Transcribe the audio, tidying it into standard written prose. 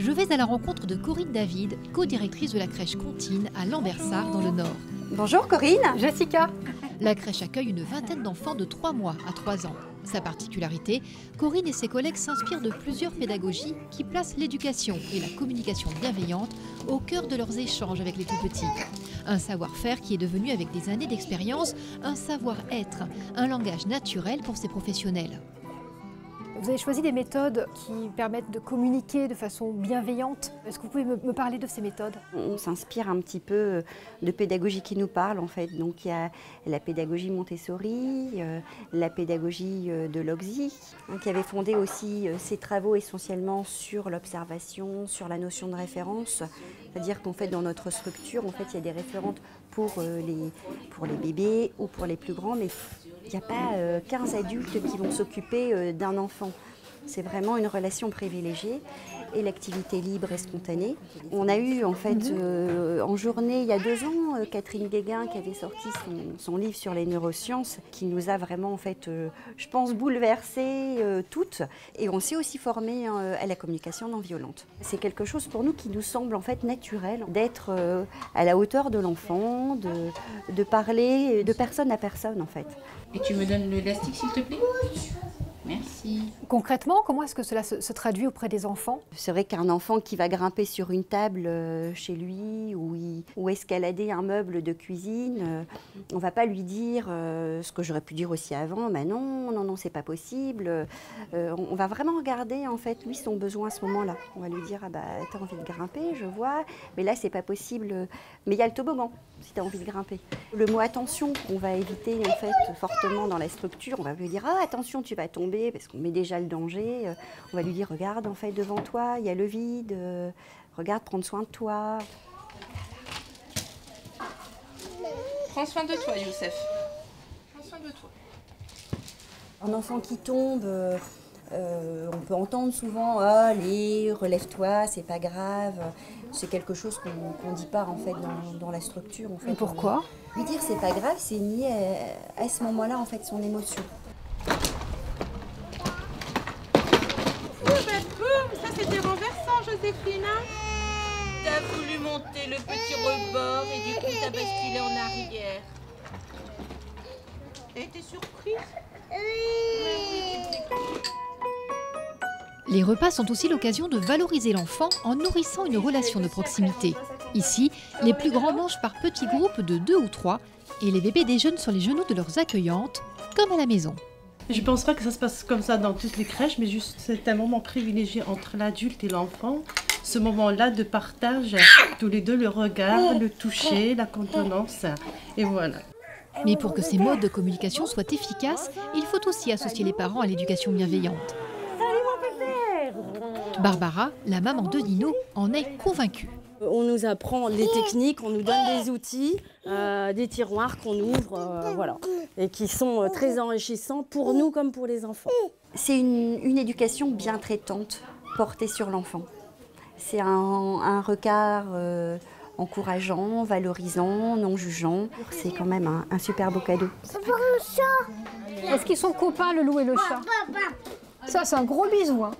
je vais à la rencontre de Corinne David, co-directrice de la crèche Contine à Lambersart dans le Nord. Bonjour Corinne. Jessica. La crèche accueille une vingtaine d'enfants de 3 mois à 3 ans. Sa particularité, Corinne et ses collègues s'inspirent de plusieurs pédagogies qui placent l'éducation et la communication bienveillante au cœur de leurs échanges avec les tout-petits. Un savoir-faire qui est devenu, avec des années d'expérience, un savoir-être, un langage naturel pour ces professionnels. Vous avez choisi des méthodes qui permettent de communiquer de façon bienveillante. Est-ce que vous pouvez me parler de ces méthodes? On s'inspire un petit peu de pédagogie qui nous parle en fait. Donc il y a la pédagogie Montessori, la pédagogie de Loxy, qui avait fondé aussi ses travaux essentiellement sur l'observation, sur la notion de référence. C'est-à-dire qu'en fait dans notre structure, en fait, il y a des référentes pour les bébés ou pour les plus grands, mais il n'y a pas 15 adultes qui vont s'occuper d'un enfant. C'est vraiment une relation privilégiée et l'activité libre et spontanée. On a eu en fait en journée, il y a 2 ans, Catherine Guéguin qui avait sorti son livre sur les neurosciences, qui nous a vraiment en fait, je pense, bouleversées toutes. Et on s'est aussi formé à la communication non violente. C'est quelque chose pour nous qui nous semble en fait naturel, d'être à la hauteur de l'enfant, de parler de personne à personne en fait. Et tu me donnes l'élastique s'il te plaît ? Merci. Concrètement, comment est-ce que cela se traduit auprès des enfants? C'est vrai qu'un enfant qui va grimper sur une table chez lui ou escalader un meuble de cuisine, on ne va pas lui dire ce que j'aurais pu dire aussi avant, mais non, c'est pas possible. On va vraiment regarder en fait lui son besoin à ce moment-là. On va lui dire ah bah t'as envie de grimper, je vois, mais là c'est pas possible. Mais il y a le toboggan si tu as envie de grimper. Le mot attention qu'on va éviter en fait fortement dans la structure, on va lui dire ah attention tu vas tomber parce qu'on met déjà le danger. On va lui dire regarde en fait devant toi, il y a le vide, regarde prendre soin de toi. Prends soin de toi Youssef. Prends soin de toi. Un enfant qui tombe, on peut entendre souvent ah, allez, relève-toi, c'est pas grave. C'est quelque chose qu'on ne dit pas en fait dans la structure. En fait. Et pourquoi? Lui dire c'est pas grave, c'est nier à ce moment-là en fait son émotion. Ça c'était renversant Joséphine. T'as voulu monter le petit rebord et du coup t'as basculé en arrière. Et t'es surprise? Les repas sont aussi l'occasion de valoriser l'enfant en nourrissant une relation de proximité. Ici, les plus grands mangent par petits groupes de 2 ou 3 et les bébés déjeunent sur les genoux de leurs accueillantes, comme à la maison. Je ne pense pas que ça se passe comme ça dans toutes les crèches, mais juste c'est un moment privilégié entre l'adulte et l'enfant. Ce moment-là de partage, tous les deux, le regard, le toucher, la contenance, et voilà. Mais pour que ces modes de communication soient efficaces, il faut aussi associer les parents à l'éducation bienveillante. Barbara, la maman de Nino, en est convaincue. On nous apprend les techniques, on nous donne des outils, des tiroirs qu'on ouvre, voilà, et qui sont très enrichissants pour nous comme pour les enfants. C'est une éducation bien traitante, portée sur l'enfant. C'est un regard encourageant, valorisant, non jugeant. C'est quand même un super beau cadeau. C'est pour le chat. Est-ce qu'ils sont copains, le loup et le chat? Ça, c'est un gros bisou. Hein.